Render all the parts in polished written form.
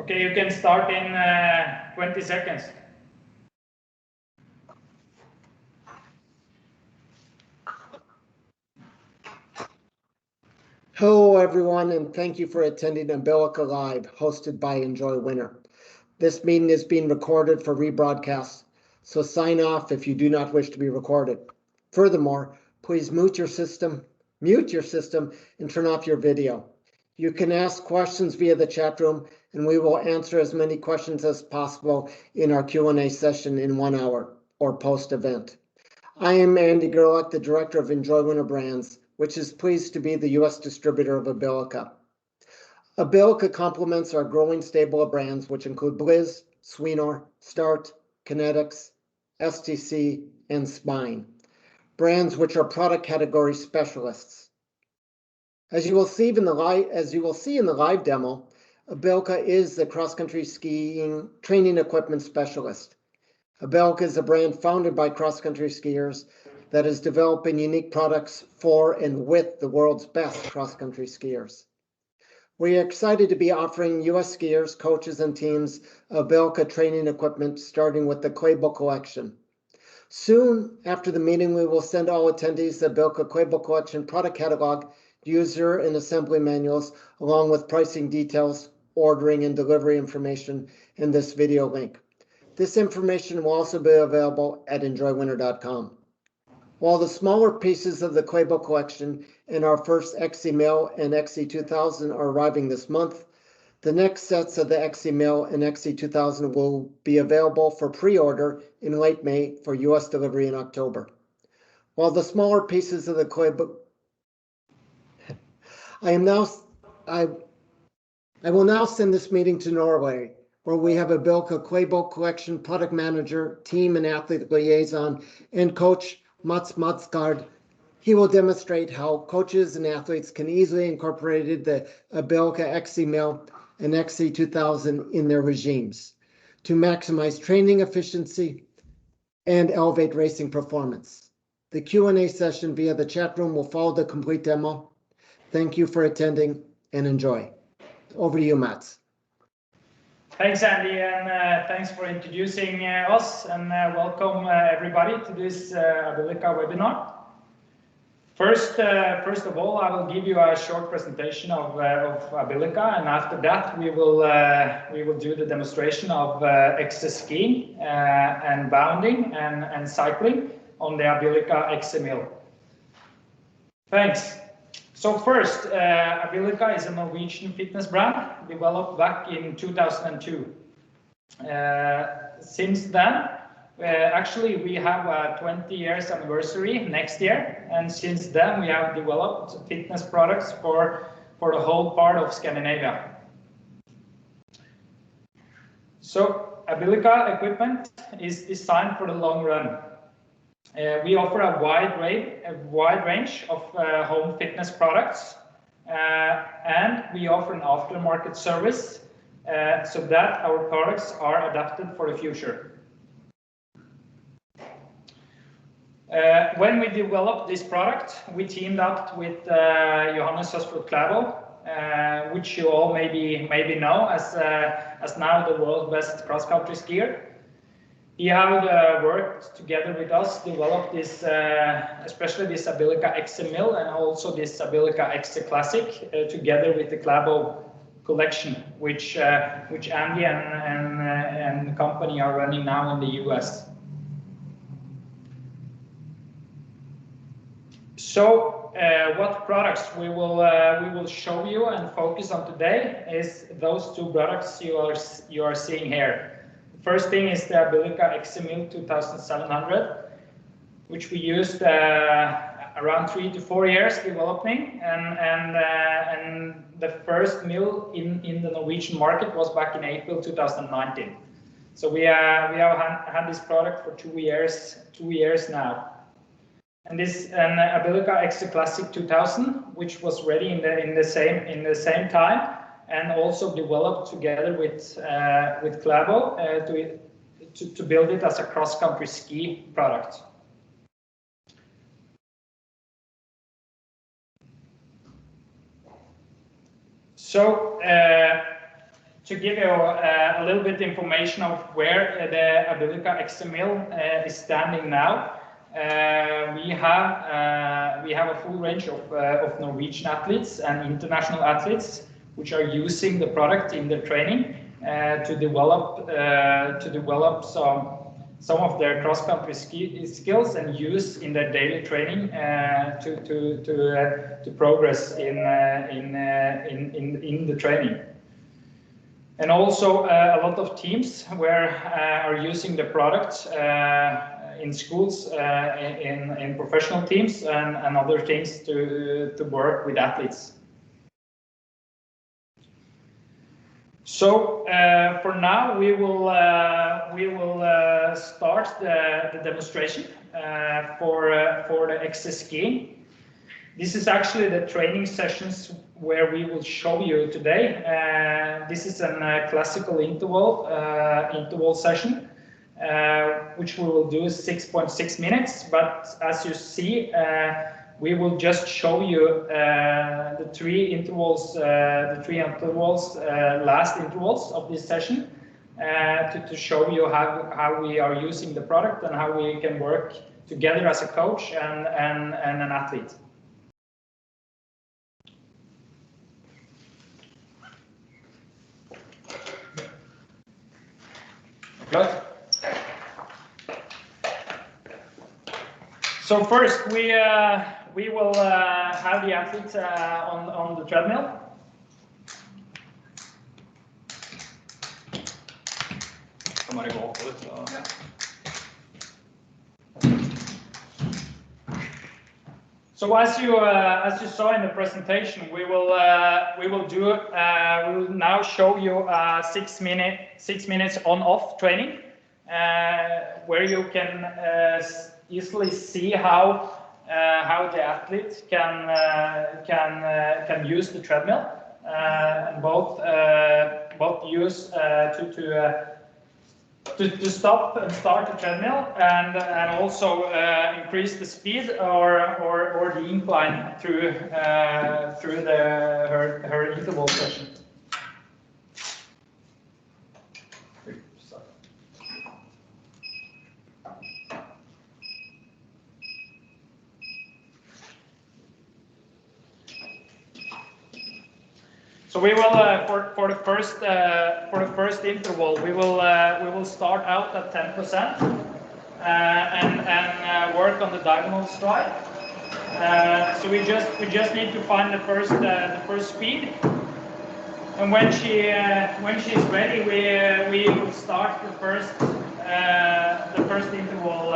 Okay, you can start in 20 seconds. Hello everyone, and thank you for attending Abilica Live, hosted by Enjoy Winter. This meeting is being recorded for rebroadcast, so sign off if you do not wish to be recorded. Furthermore, please mute your system and turn off your video. You can ask questions via the chat room, and we will answer as many questions as possible in our Q&A session in 1 hour or post-event. I am Andy Gerlach, the Director of Enjoy Winter Brands, which is pleased to be the U.S. distributor of Abilica. Abilica complements our growing stable of brands, which include Blizz, Sweenor, Start, Kinetics, STC, and Spine, brands which are product category specialists. As you will see in the live demo, Abilica is the cross-country skiing training equipment specialist. Abilica is a brand founded by cross-country skiers that is developing unique products for and with the world's best cross-country skiers. We are excited to be offering U.S. skiers, coaches, and teams Abilica training equipment, starting with the Klaebo Collection. Soon after the meeting, we will send all attendees the Abilica Klaebo Collection product catalog, user and assembly manuals, along with pricing details, ordering and delivery information in this video link. This information will also be available at enjoywinter.com. While the smaller pieces of the Klaebo Collection and our first XC-Mill and XC-2000 are arriving this month, the next sets of the XC-Mill and XC-2000 will be available for pre-order in late May for U.S. delivery in October. While the smaller pieces of the Klaebo... I will now send this meeting to Norway, where we have Abilica Klaebo Collection product manager, team and athlete liaison, and coach Mads Madsgard. He will demonstrate how coaches and athletes can easily incorporate the Abilica XC-Mill and XC-2000 in their regimes to maximize training efficiency and elevate racing performance. The Q&A session via the chat room will follow the complete demo. Thank you for attending and enjoy. Over to you, Mads. Thanks, Andy, and thanks for introducing us, and welcome everybody to this Abilica webinar. First of all, I will give you a short presentation of Abilica, and after that we will do the demonstration of excess skiing and bounding and cycling on the Abilica XC-Mill. Thanks. So first, Abilica is a Norwegian fitness brand developed back in 2002. Since then, actually we have a 20 years anniversary next year, and since then we have developed fitness products for the whole part of Scandinavia. So Abilica equipment is designed for the long run. We offer a wide range of home fitness products, and we offer an aftermarket service so that our products are adapted for the future. When we developed this product, we teamed up with Johannes Klaebo, which you all maybe know as now the world's best cross-country skier. He has worked together with us, developed this, especially this Abilica XC-Mill and also this Abilica XC Classic, together with the Klaebo Collection, which Andy and the company are running now in the US. So, what products we will show you and focus on today is those two products you are seeing here. First thing is the Abilica XC-Mill 2700, which we used around 3 to 4 years developing, and the first mill in the Norwegian market was back in April 2019. So we have had this product for 2 years now. And this Abilica XC Classic 2000, which was ready in the same time, and also developed together with Klaebo to build it as a cross-country ski product. So to give you a little bit information of where the Abilica XC-Mill is standing now. We have a full range of Norwegian athletes and international athletes which are using the product in their training to develop some of their cross-country skills and use in their daily training to progress in the training. And also a lot of teams are using the product in schools, in professional teams and other teams to work with athletes. So for now we will start the demonstration for the XC skiing. This is actually the training sessions where we will show you today. This is a classical interval session, which we will do 6.6 minutes. But as you see, we will just show you the three intervals, last intervals of this session, to show you how we are using the product and how we can work together as a coach and an athlete. Good. So first, we will have the athletes on the treadmill. So as you saw in the presentation, we will now show you 6 minutes on-off training, where you can easily see how the athlete can use the treadmill, and both use to stop and start the treadmill, and also increase the speed or the incline through her interval session. So we will for the first interval we will start out at 10% and work on the diagonal stride. So we just need to find the first speed, and when she's ready, we will start the first interval.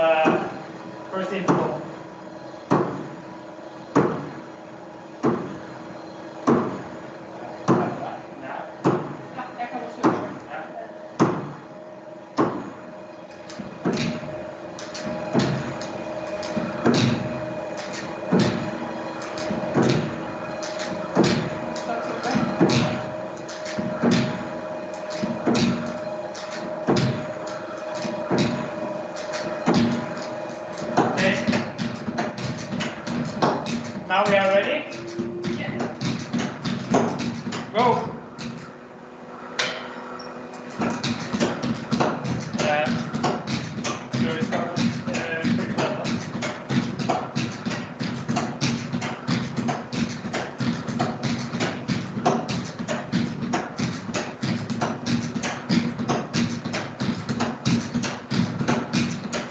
Now we are ready? Yeah. Go!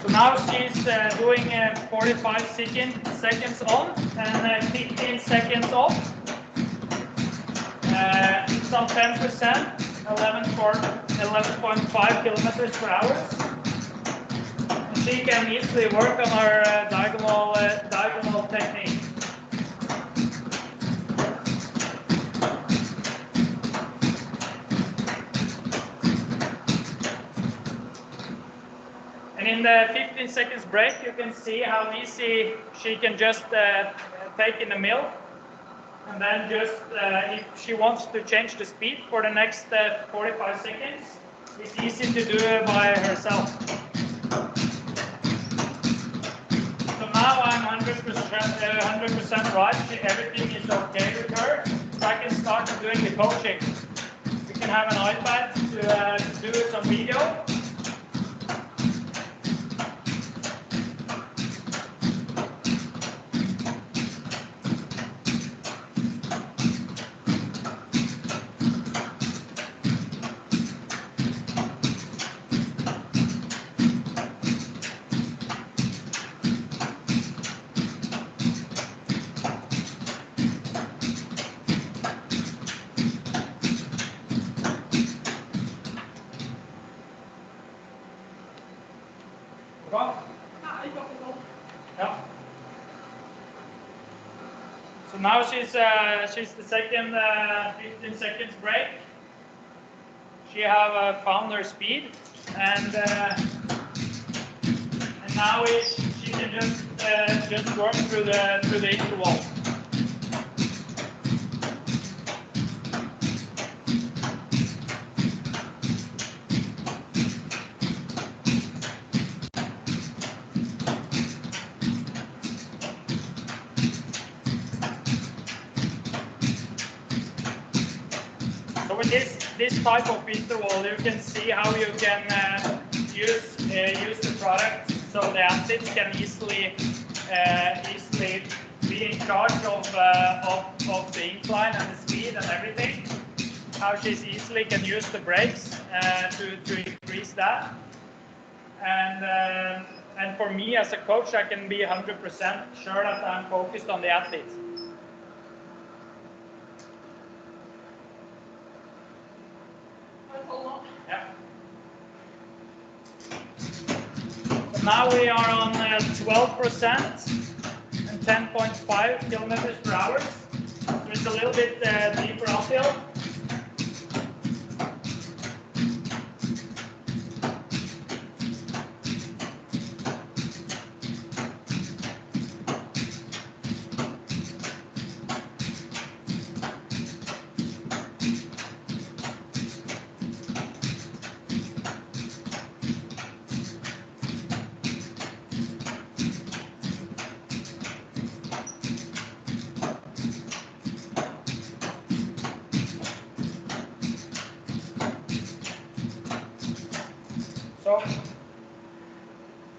So now she's doing 45 seconds on and 15 seconds off. It's on 10%, 11.5 kilometers per hour. And she can easily work on her diagonal technique. And in the 15 seconds break, you can see how easy she can just take in the mill. And then just, if she wants to change the speed for the next 45 seconds, it's easy to do it by herself. So now I'm 100% right. Everything is okay with her. So I can start doing the coaching. We can can have an iPad to do some video. Yeah. So now she's the second 15 seconds break. She have found her speed, and now she can just work through the interval. So with this type of interval, you can see how you can use the product so the athletes can easily be in charge of the incline and the speed and everything. How she easily can use the brakes to increase that. And for me as a coach, I can be 100% sure that I'm focused on the athletes. Yeah. So now we are on 12% and 10.5 kilometers per hour. So it's a little bit deeper uphill. So,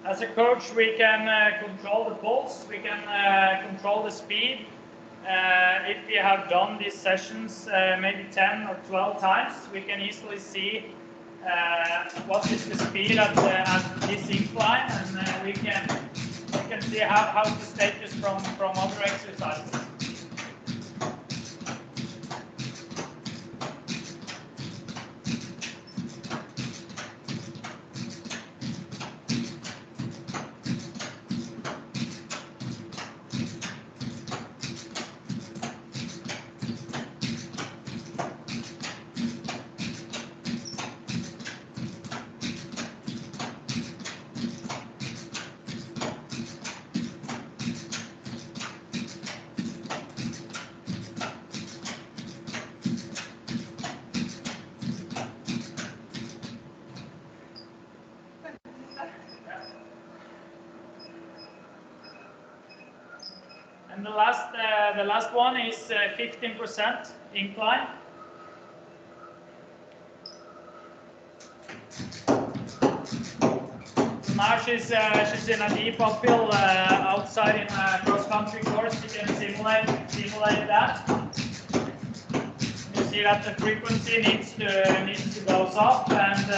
as a coach, we can control the pulse, we can control the speed. If we have done these sessions maybe 10 or 12 times, we can easily see what is the speed at this incline, and we can see how to status from other exercises. And the last one is 15% incline. So now she's in a deep uphill outside in a cross-country course. You can simulate that. You see that the frequency needs to go up, and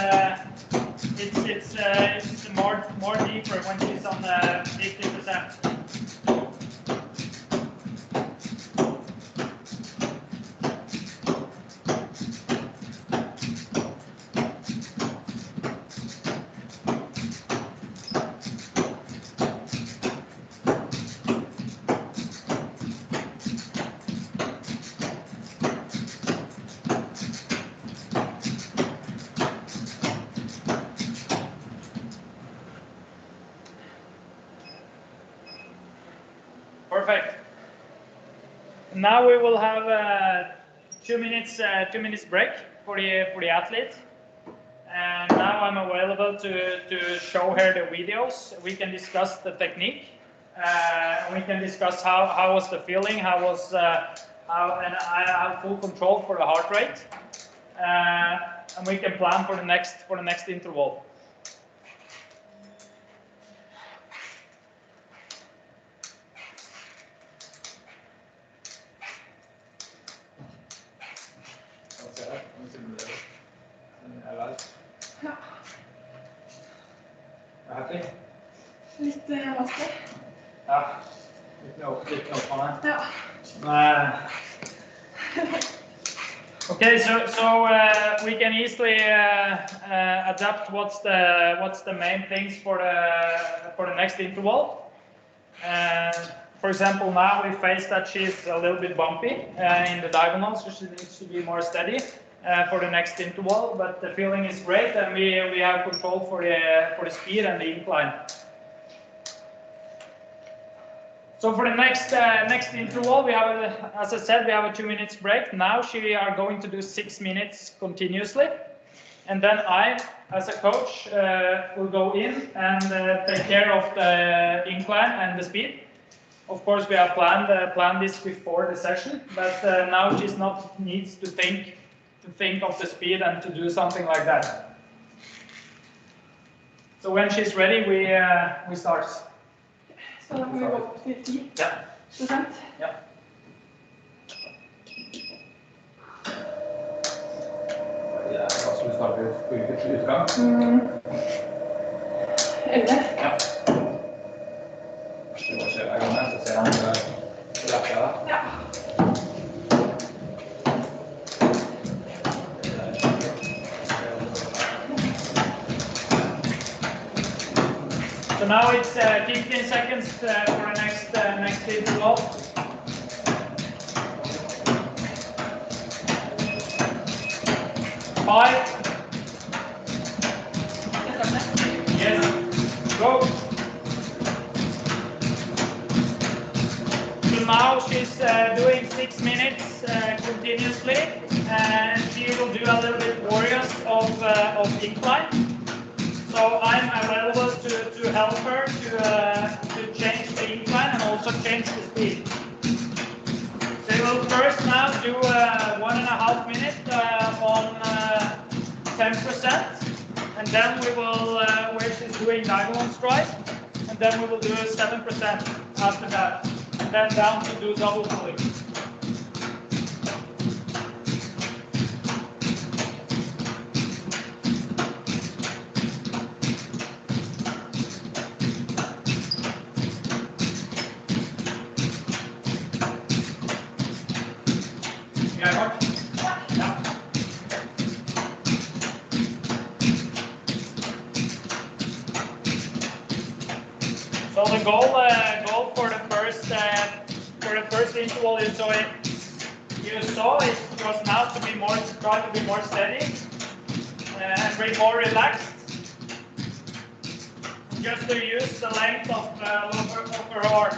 it's more deeper when she's on 50%. Perfect. Now we will have a 2 minutes break for the athlete. And now I'm available to show her the videos. We can discuss the technique. We can discuss how was the feeling, and I have full control for the heart rate. and we can plan for the next interval. Ja. Happy? Litt vanskelig. Ja, litt oppgående. Ja. Okay, so we can easily adapt what's the main things for the next interval. For example, now we face that she's a little bit bumpy in the diagonal, so she needs to be more steady for the next interval. But the feeling is great, and we have control for the speed and the incline. So for the next interval, we have, as I said, we have a 2 minutes break. Now we are going to do 6 minutes continuously, and then I, as a coach, will go in and take care of the incline and the speed. Of course, we have planned this before the session, but now she's not needs to think of the speed and to do something like that. So when she's ready, we start. Så da må vi gå opp til 10%. Ja. Ja, skal vi starte på hvilket utgang? 11. Ja. Det må skje hver gang, så ser han på rakka da. Ja. So now it's 15 seconds for the next interval. Five. Yes. Go. So now she's doing 6 minutes continuously, and she will do a little bit various of incline. So I'm available to help her to change the incline and also change the speed. So we'll first now do 1.5 minutes on 10%, and then we will, where she's doing diagonal stride, and then we will do 7% after that, and then down to do double pulling. So the goal for the first interval is so you saw it was now to be more try to be more steady and be more relaxed. Just to use the length of her arm.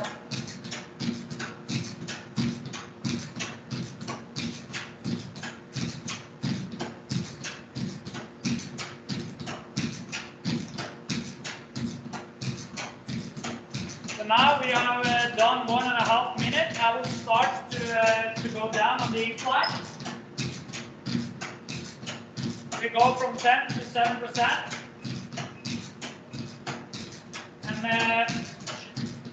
So now we have done 1.5 minutes. I will start to go down on the incline. We go from 10 to 7%. And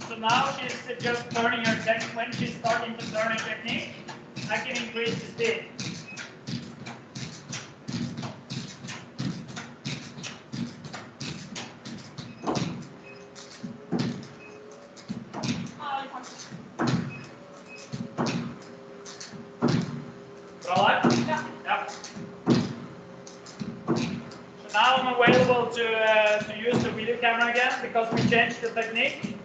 so now she's just turning her technique. When she's starting to turn her technique, I can increase the speed. Yeah. So now I'm available to use the video camera again because we changed the technique.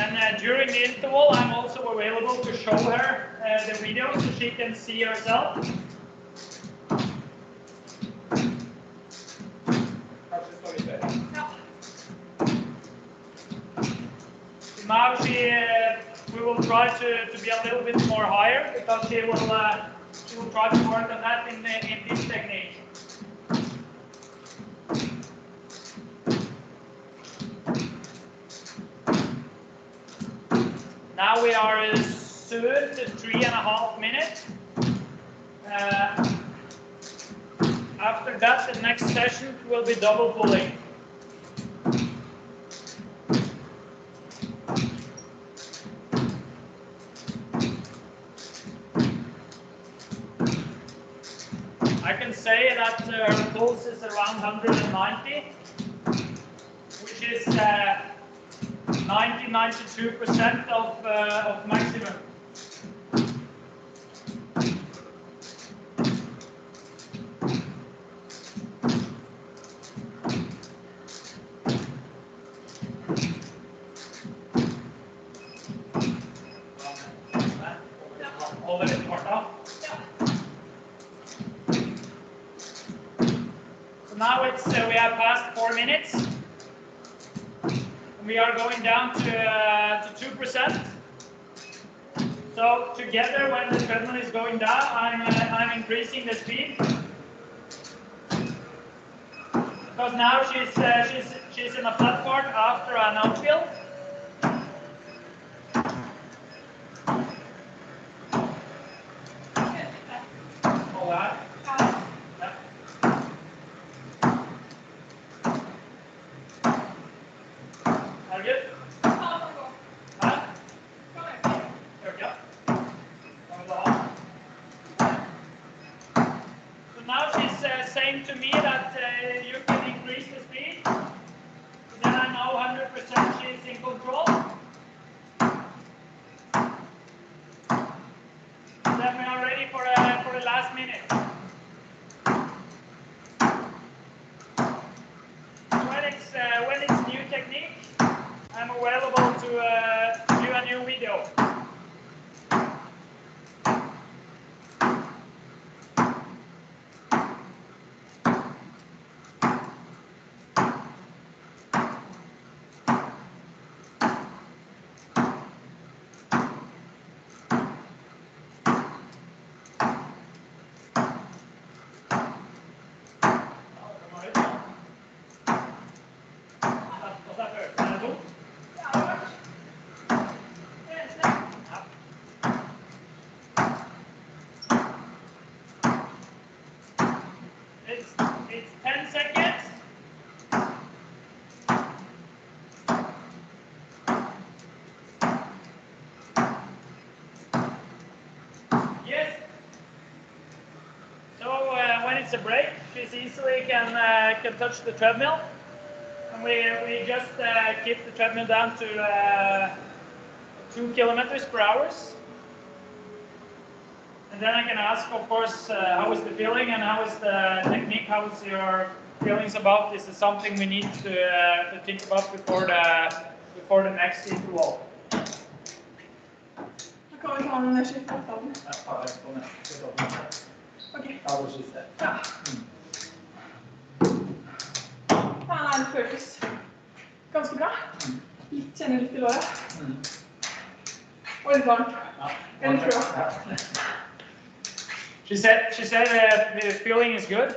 And during the interval, I'm also available to show her the video so she can see herself. now we will try to be a little bit more higher because she will try to work on that in this technique. Now we are soon to 3.5 minutes. After that, the next session will be double pulling. I can say that her pulse is around 190, which is 92% of maximum. So now we have passed 4 minutes. We are going down to 2%. So together, when the treadmill is going down, I'm increasing the speed. Because now she's in a flat part after an outfield. All right. Are you good? Huh? So now she's saying to me that you can increase the speed. Then I know 100% she's in control. Then we are ready for the last minute. When it's new technique, I'm available to do a new video. It's 10 seconds. Yes. So when it's a break, she easily can touch the treadmill, and we just keep the treadmill down to 2 kilometers per hour. And then I can ask, of course, how is the feeling and how is the technique? How is your feelings about this? Is something we need to think about before the next interval? Da kan vi ta den skiftet av den. Ok. Ja. Det føles ganske bra. Kjenner litt I låret. Og litt varmt. Eller prøv. She said the feeling is good.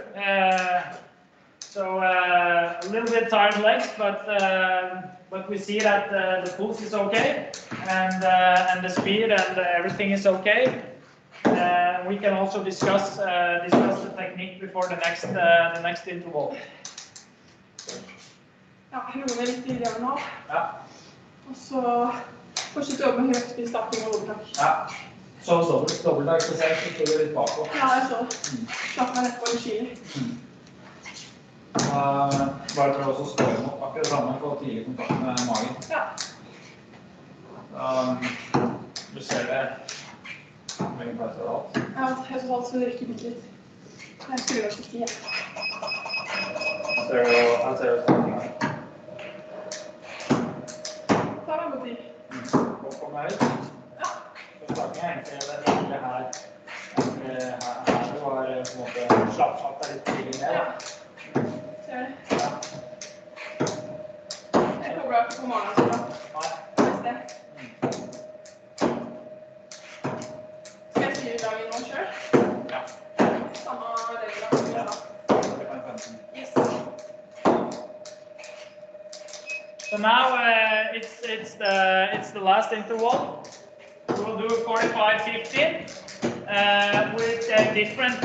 So a little bit tired legs, but we see that the pulse is okay, and the speed and everything is okay. We can also discuss the technique before the next interval. Ja, roer meg litt I diagonal. Ja. Og så fortsette å jobbe med høyt I starting og overtak. Ja. Så dobbeltdag så ser jeg litt bakpå. Ja, jeg så det. Slapp meg rett på en skili. Bare prøv også å stå imot akkurat samme på tidlig kontakt med magen. Ja. Du ser det veldig plass overalt. Ja, helt totalt så det rykker bitte litt. Jeg skrur av skiftet igjen. Jeg ser jo starting her. Da var det god tid. Hvor kommer jeg ut? Ja. Så starting egentlig det egentlig her. Her det var på en måte slapp deg litt tidlig ned. Ja. Ser det. Jeg kobler ikke på morgenen så bra. Nei. Skal jeg si dagen nå selv? Ja. Samme regler som vi har da. Yes. So now it's the last interval. We'll do 45-15 with a different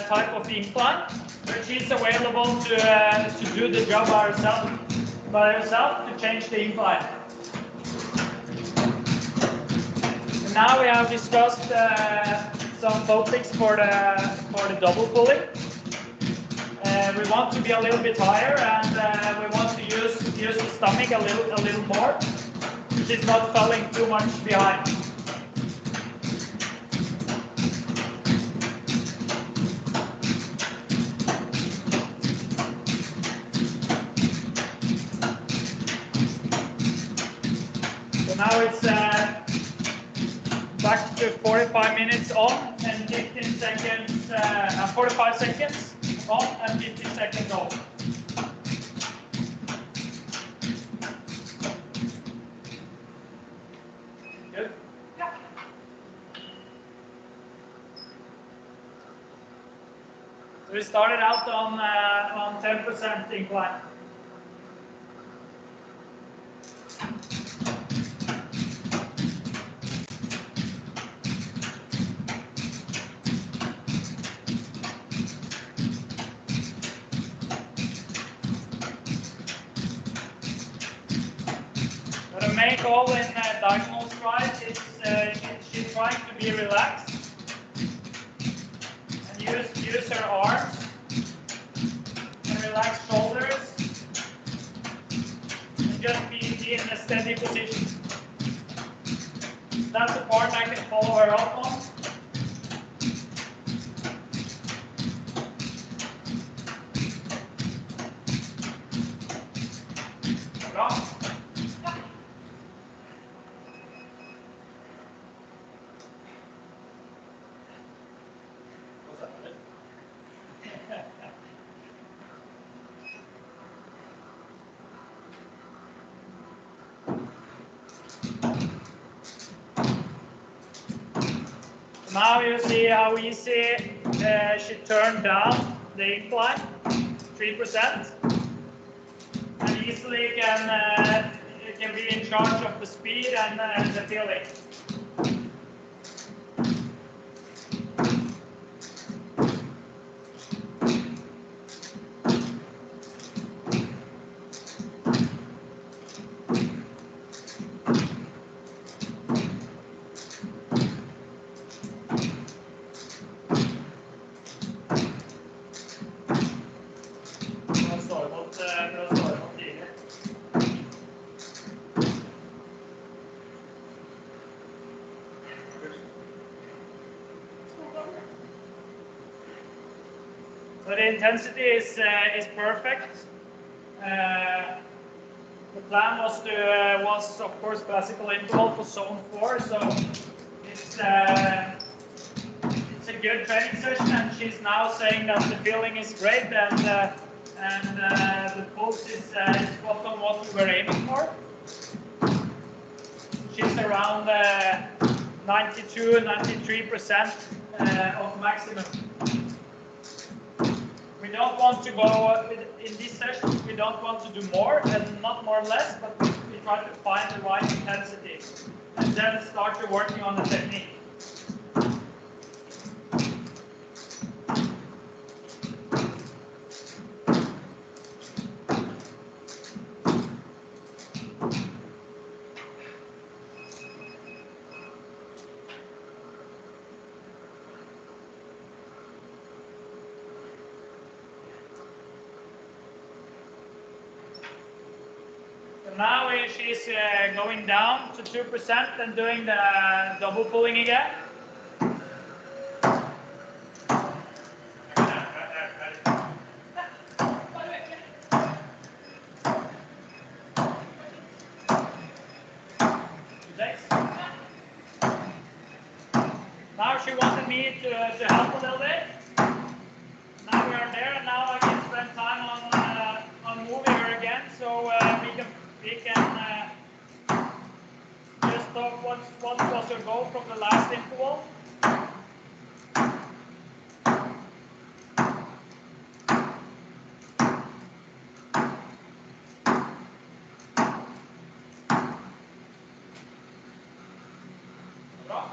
type of incline, but she's available to do the job by herself to change the incline. And now we have discussed some topics for the double pulling. We want to be a little bit higher, and we want to use the stomach a little more, which is not falling too much behind. So now it's back to 45 minutes on and 15 seconds, 45 seconds on and 15 seconds off. Good? Ja. So we started out on 10% incline. The main goal in diagonal stride is she's trying to be relaxed and use her arms and relax shoulders and just be in a steady position. That's the part I can follow her up on. Bra. Now you see how easy she turned down the incline, 3%, and easily can be in charge of the speed and the feeling. So the intensity is perfect. The plan was of course classical interval for zone 4, so it's a good training session, and she's now saying that the feeling is great and the pulse is spot on what we were aiming for. She's around 92-93% of maximum. We don't want to go in this session. We don't want to do more and not more or less, but we try to find the right intensity and then start working on the technique. Now she's going down to 2% and doing the double pulling again. Now she wanted me to help a little bit. Now we are there, and now I can spend time on moving her again, so we can So what was your goal from the last interval? Bra.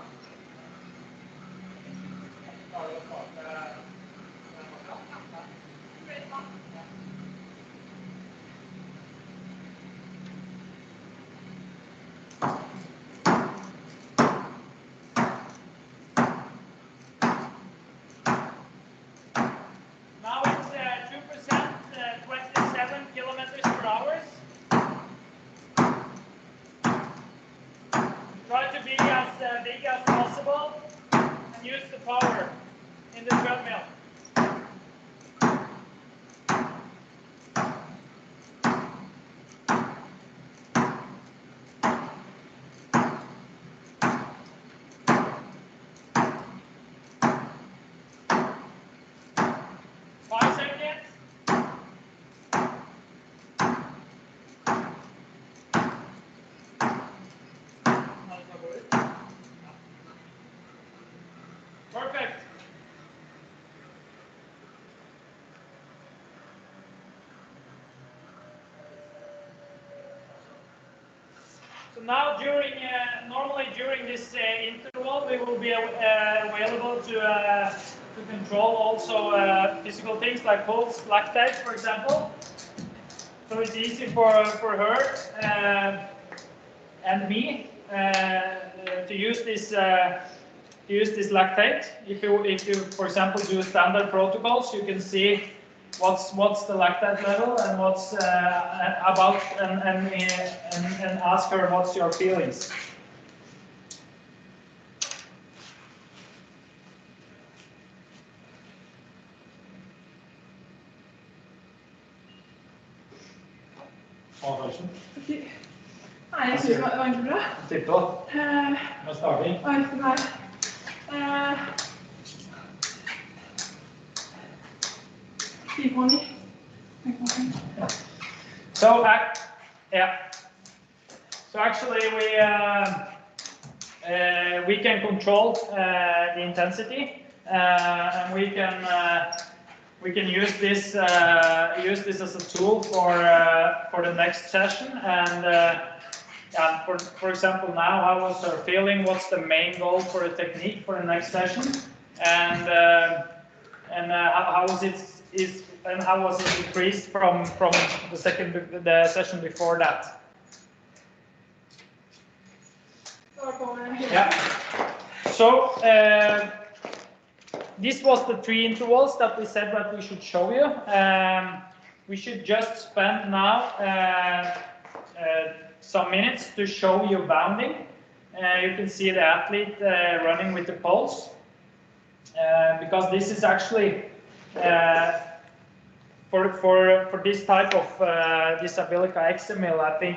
Now it's 2%, 27 kilometers per hour. Try to be as big as possible and use the power in the treadmill. Perfect. So now normally during this interval, we will be available to control also physical things like pulse, lactate, for example. So it's easy for her and me to use this lactate. If you for example do standard protocols, you can see what's the lactate level and what's about and ask her what's your feelings. Ok. Nei, jeg synes det var egentlig bra. Tipp opp. Med starting. Oi, det her. So yeah. So actually we can control the intensity and we can use this as a tool for the next session. And for example, now how was her feeling? What's the main goal for the technique for the next session? And how was it increased from the session before that? Yeah. So this was the 3 intervals that we said that we should show you. We should just spend now some minutes to show you bounding. You can see the athlete running with the poles, because this is actually for this type of this Abilica XC-Mill, I think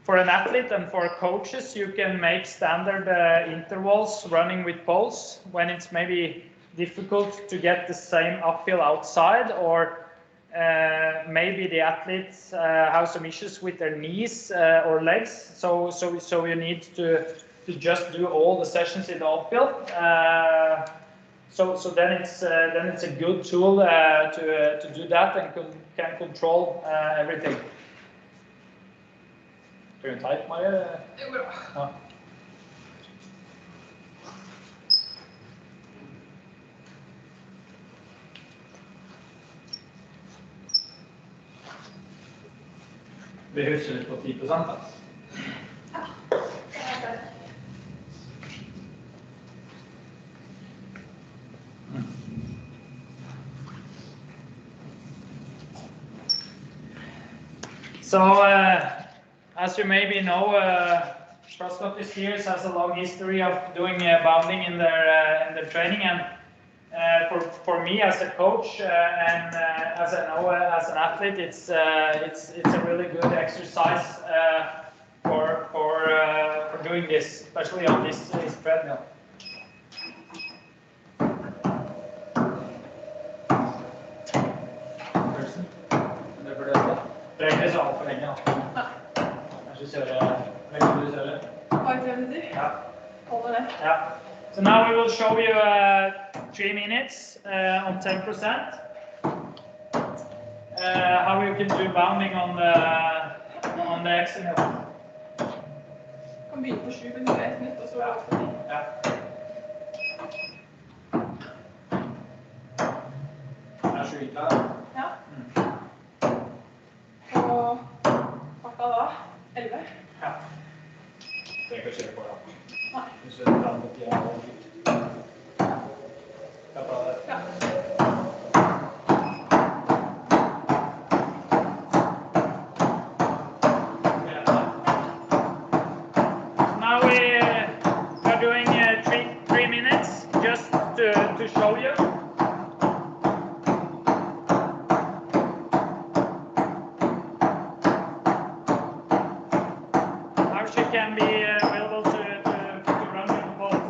for an athlete and for coaches, you can make standard intervals running with poles when it's maybe difficult to get the same uphill outside, or maybe the athletes have some issues with their knees or legs, so you need to just do all the sessions in the uphill. So then it's a good tool to do that and can control everything. Are you tight, Maria? Ja. Vi husker litt på 10%. Da. So, as you maybe know, cross-country skiers has a long history of doing bounding in their training, and for me as a coach and as I know as an athlete, it's a really good exercise for doing this, especially on this treadmill. Det blir så altfor lenge. Kanskje kjøre, du kjøre. 570. Yeah. Holder det. Yeah. So now we will show you 3 minutes on 10%. How you can do bounding on the XC-Mill. Kan begynne på 7 minutter, 1 minutt, og så over til 10. Ja. Det er 7 da. Ja. Og farta da 11. Ja. Det er ikke på da. Nei. Hvis du tar den på Ja. Now we are doing 3 minutes just to show you. How she can be available to run with both.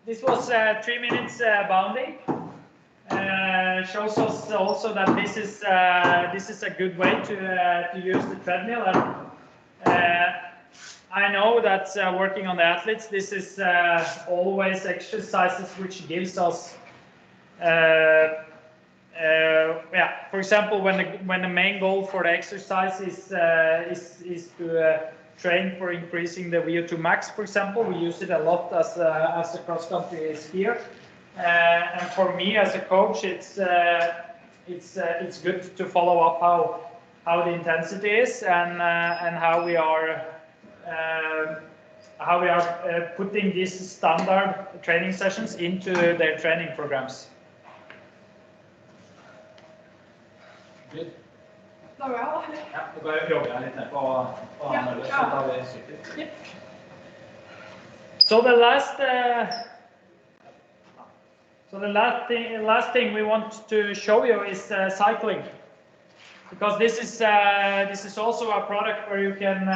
This was 3 minutes bounding. Shows us also that this is a good way to use the treadmill. And I know that working on the athletes, this is always exercises which gives us, yeah. For example, when the main goal for the exercise is to train for increasing the VO2 max, for example, we use it a lot as a cross-country skier. And for me as a coach, it's good to follow up how the intensity is and how we are putting these standard training sessions into their training programs. Good. Da går jeg da. Ja, du kan jogge deg litt ned på annerledes, så tar vi sykkel. Yep. So the last thing we want to show you is cycling. because this is also a product where you can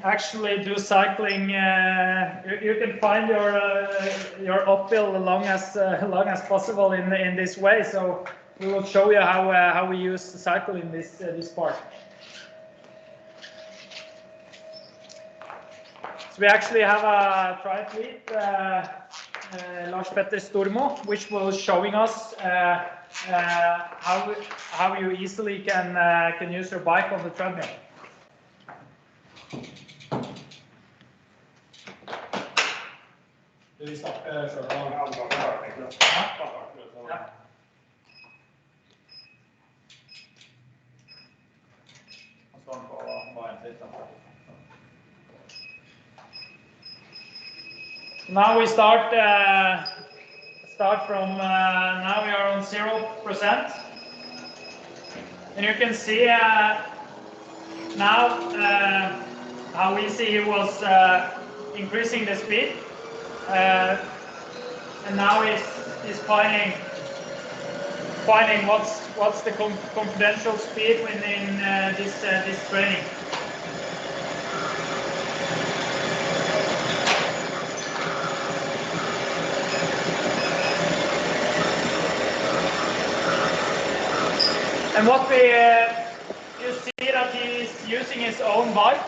actually do cycling. You can find your uphill long as possible in this way. So we will show you how we use the cycle in this part. So we actually have a triathlete, Lars Petter Stormo, which was showing us how you easily can use your bike on the treadmill. Du vill köra Now we start from now we are on 0%, and you can see now how easy he was increasing the speed, and now he's finding what's the confidential speed within this training. And what you see that he's using his own bike,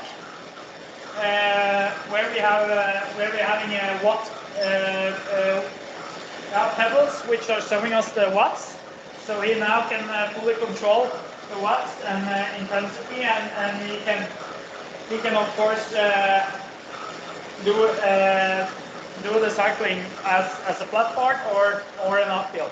where we're having watt pedals, which are showing us the watts. So he now can fully control the watts and intensity, and he can of course do the cycling as a flat part or an uphill.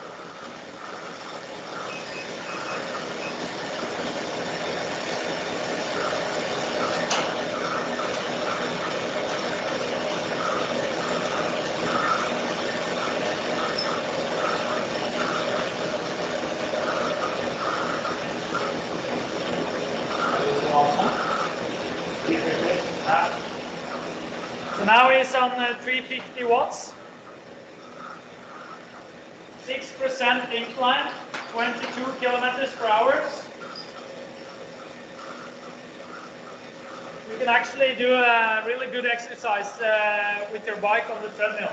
So now he's on 350 watts, 6% incline, 22 kilometers per hour. You can actually do a really good exercise with your bike on the treadmill.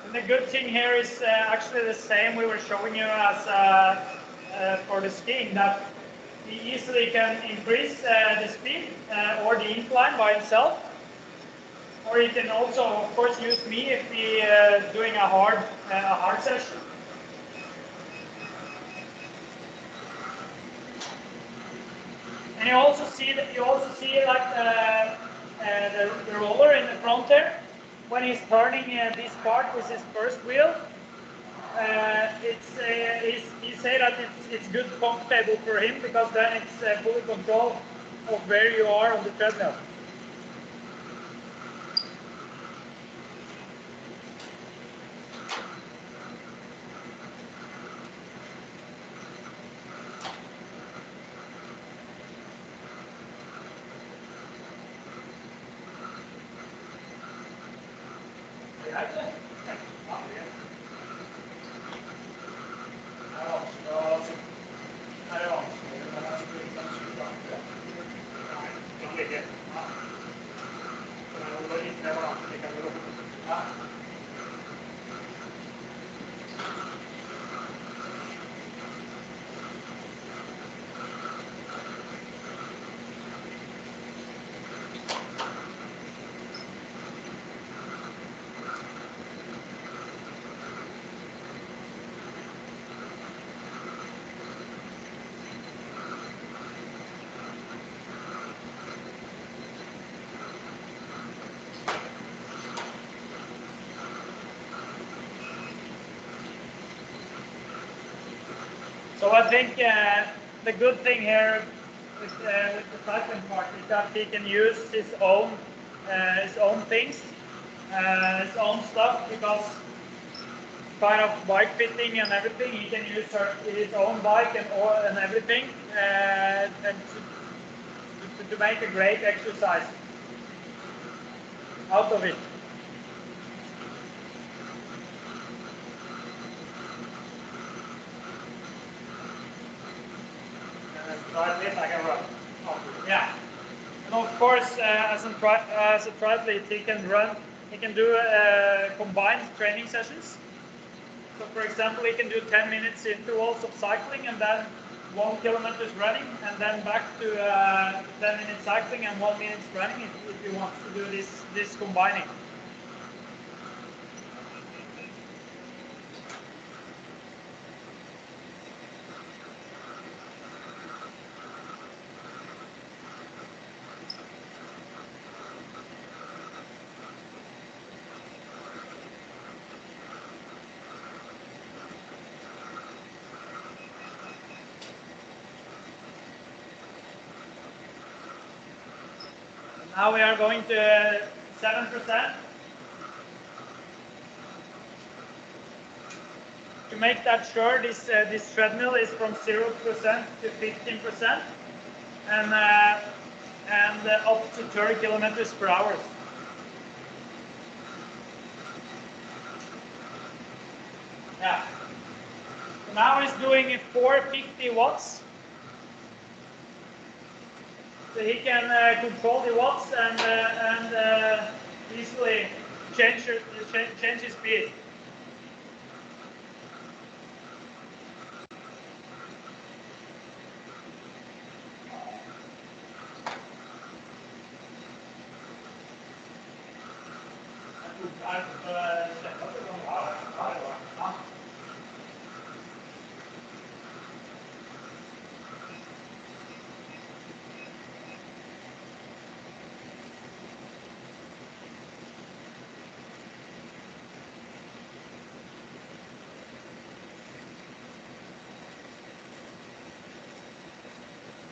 And the good thing here is actually the same we were showing you as for the skiing, that he easily can increase the speed or the incline by himself, or he can also, of course, use me if he doing a hard session. And you also see like the roller in the front there. When he's turning this part with his first wheel, he say that it's good, comfortable for him, because then it's fully control of where you are on the treadmill. So I think the good thing here with the cycling part is that he can use his own things, his own stuff, because kind of bike fitting and everything, he can use his own bike and everything, and to make a great exercise out of it. Right, lift, I can run. Oh, yeah. And of course, as a triathlete, he can run. He can do combined training sessions. So, for example, he can do 10 minutes intervals of cycling, and then 1 kilometer running, and then back to 10 minutes cycling and 1 minute running if he wants to do this combining. Now we are going to 7%. To make that sure, this treadmill is from 0% to 15%, and up to 30 kilometers per hour. Yeah. So now he's doing 450 watts. So he can control the watts and easily change his speed.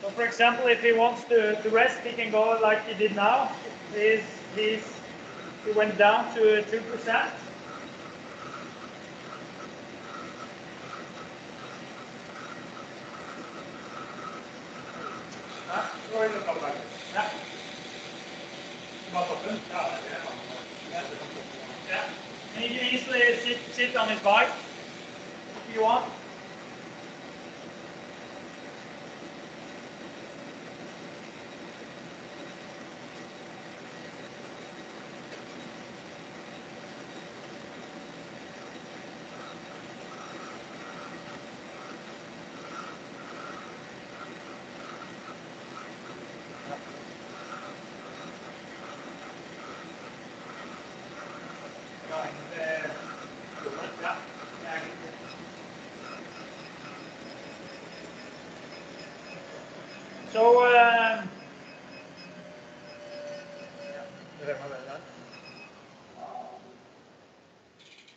So, for example, if he wants to rest, he can go like he did now. He went down to 2%. Yeah. And he can easily sit on his bike if you want.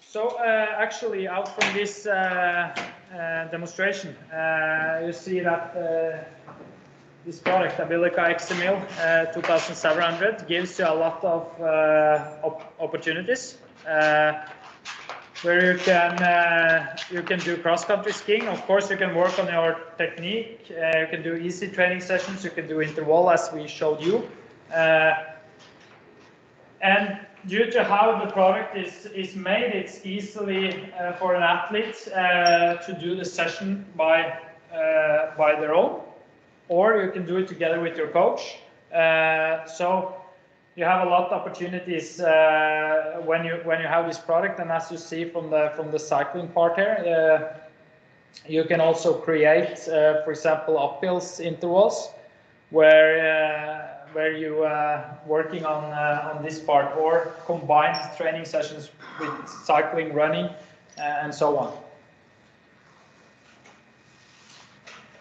So, actually, out from this demonstration, you see that this product, Abilica XC-Mill 2700, gives you a lot of opportunities. Where you can do cross-country skiing. Of course, you can work on your technique. You can do easy training sessions. You can do interval, as we showed you. And due to how the product is made, it's easily for an athlete to do the session by their own, or you can do it together with your coach. So you have a lot of opportunities when you have this product, and as you see from the cycling part here, you can also create, for example, uphills intervals where you working on this part, or combined training sessions with cycling, running, and so on.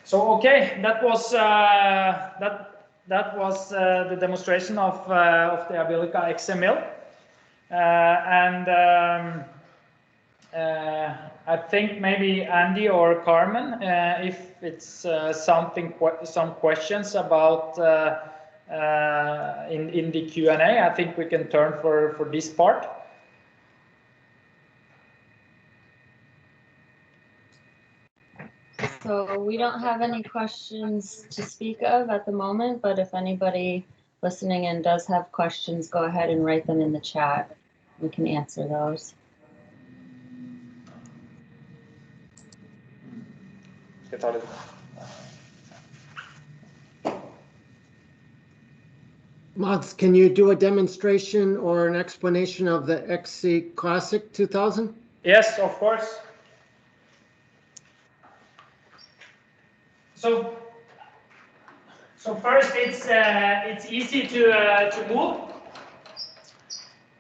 So okay, that was the demonstration of the Abilica XC-Mill, and I think maybe Andy or Carmen, if it's some questions about in the Q&A, I think we can turn for this part. So we don't have any questions to speak of at the moment, but if anybody listening in does have questions, go ahead and write them in the chat. We can answer those. Mads, can you do a demonstration or an explanation of the XC Classic 2000? Yes, of course. So first, it's easy to move.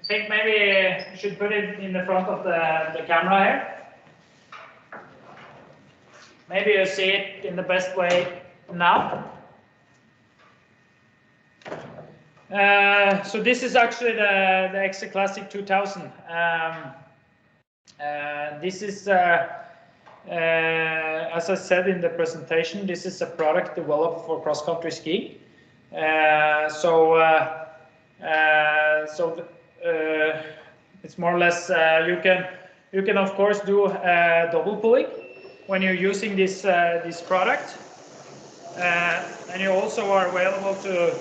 I think maybe you should put it in the front of the camera here. Maybe you see it in the best way now. So this is actually the XC Classic 2000. This is, as I said in the presentation, this is a product developed for cross-country skiing. It's more or less you can of course do double pulling when you're using this product, and you also are available to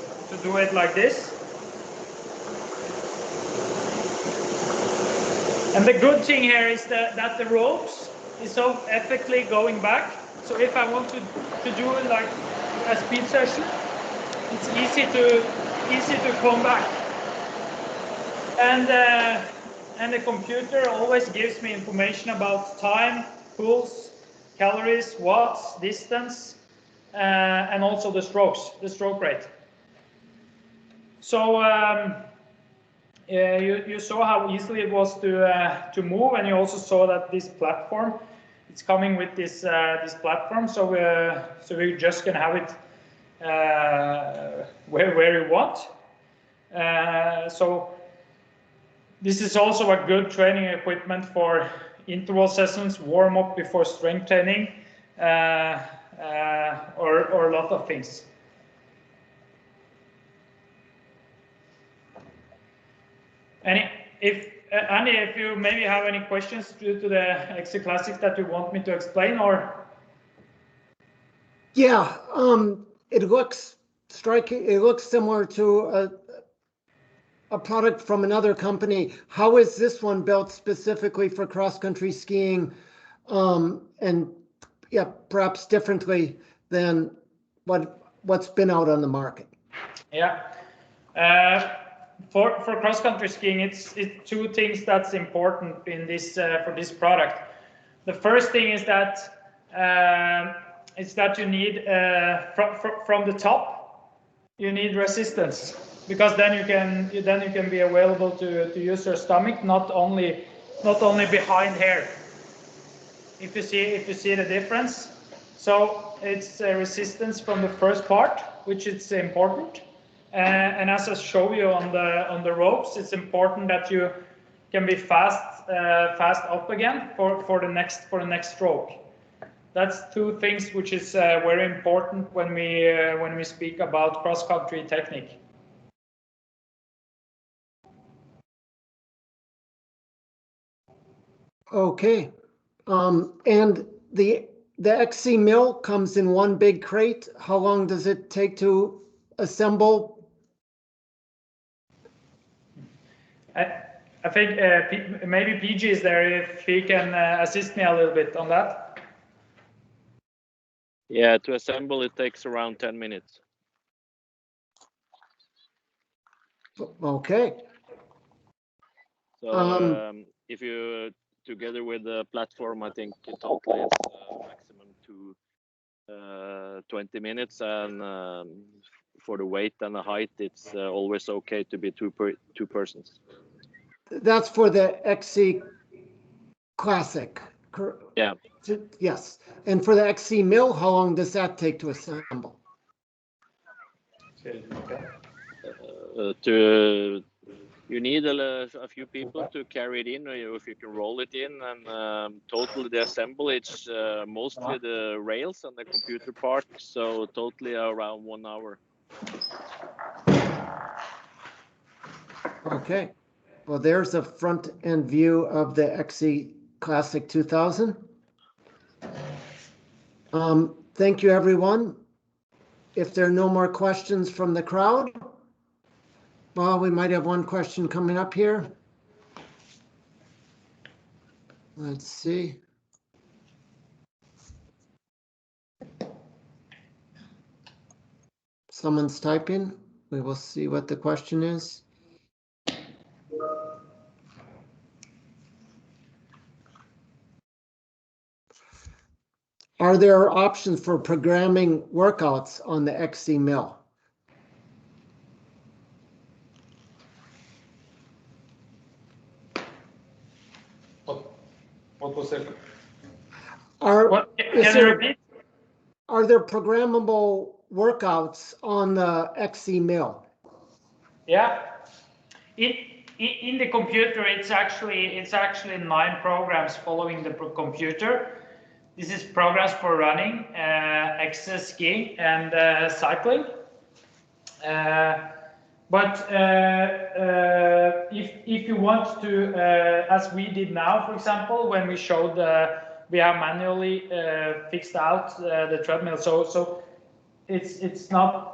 do it like this. And the good thing here is that the ropes is so effectively going back. So if I want to do it like a speed session, it's easy to come back. And the computer always gives me information about time, pulse, calories, watts, distance, and also the stroke rate. So you saw how easily it was to move, and you also saw that this platform, it's coming with this platform. So we're just gonna have it where you want. So this is also a good training equipment for interval sessions, warm up before strength training, or a lot of things. Andy, if you maybe have any questions due to the XC Classic that you want me to explain, or? Yeah, it looks striking. It looks similar to a product from another company. How is this one built specifically for cross-country skiing, and yeah, perhaps differently than what's been out on the market? Yeah, for cross-country skiing, it's two things that's important in this for this product. The first thing is that you need from the top, you need resistance, because then you can be available to use your stomach, not only behind here. If you see the difference, so it's resistance from the first part, which is important, and as I show you on the ropes, it's important that you can be fast up again for the next stroke. That's two things which is very important when we speak about cross-country technique. Okay, and the XC-Mill comes in one big crate. How long does it take to assemble? I think maybe PG is there, if he can assist me a little bit on that. Yeah, to assemble it takes around 10 minutes. Okay. So if you together with the platform, I think totally it's maximum to 20 minutes, and for the weight and the height, it's always okay to be two persons. That's for the XC Classic. Yeah. Yes. And for the XC-Mill, how long does that take to assemble? You need a few people to carry it in, or if you can roll it in, and totally the assembly, it's mostly the rails and the computer part, so totally around 1 hour. Okay. Well, there's a front end view of the XC Classic 2000. Thank you, everyone. If there are no more questions from the crowd, well, we might have one question coming up here. Let's see. Someone's typing. We will see what the question is. Are there options for programming workouts on the XC-Mill? What was it? Is Can you there, repeat? are there programmable workouts on the XC-Mill? Yeah. In the computer, it's actually 9 programs following the computer. This is programs for running, exercise, skiing, and cycling. But if you want to, as we did now, for example, when we showed we have manually fixed out the treadmill, so it's not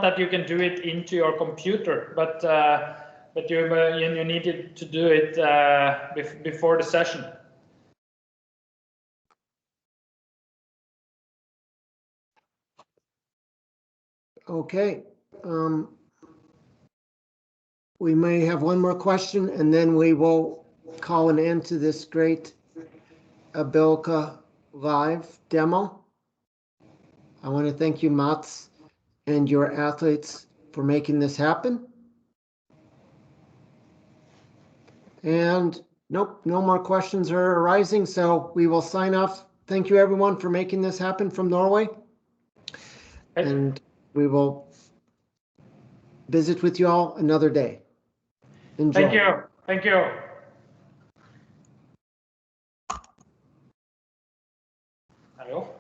that you can do it into your computer, but you needed to do it before the session. Okay. We may have one more question and then we will call an end to this great Abilica live demo. I want to thank you, Mats, and your athletes for making this happen. And nope, no more questions are arising, so we will sign off. Thank you everyone for making this happen from Norway. And we will visit with you all another day. Enjoy. Thank you. Thank you. Hello.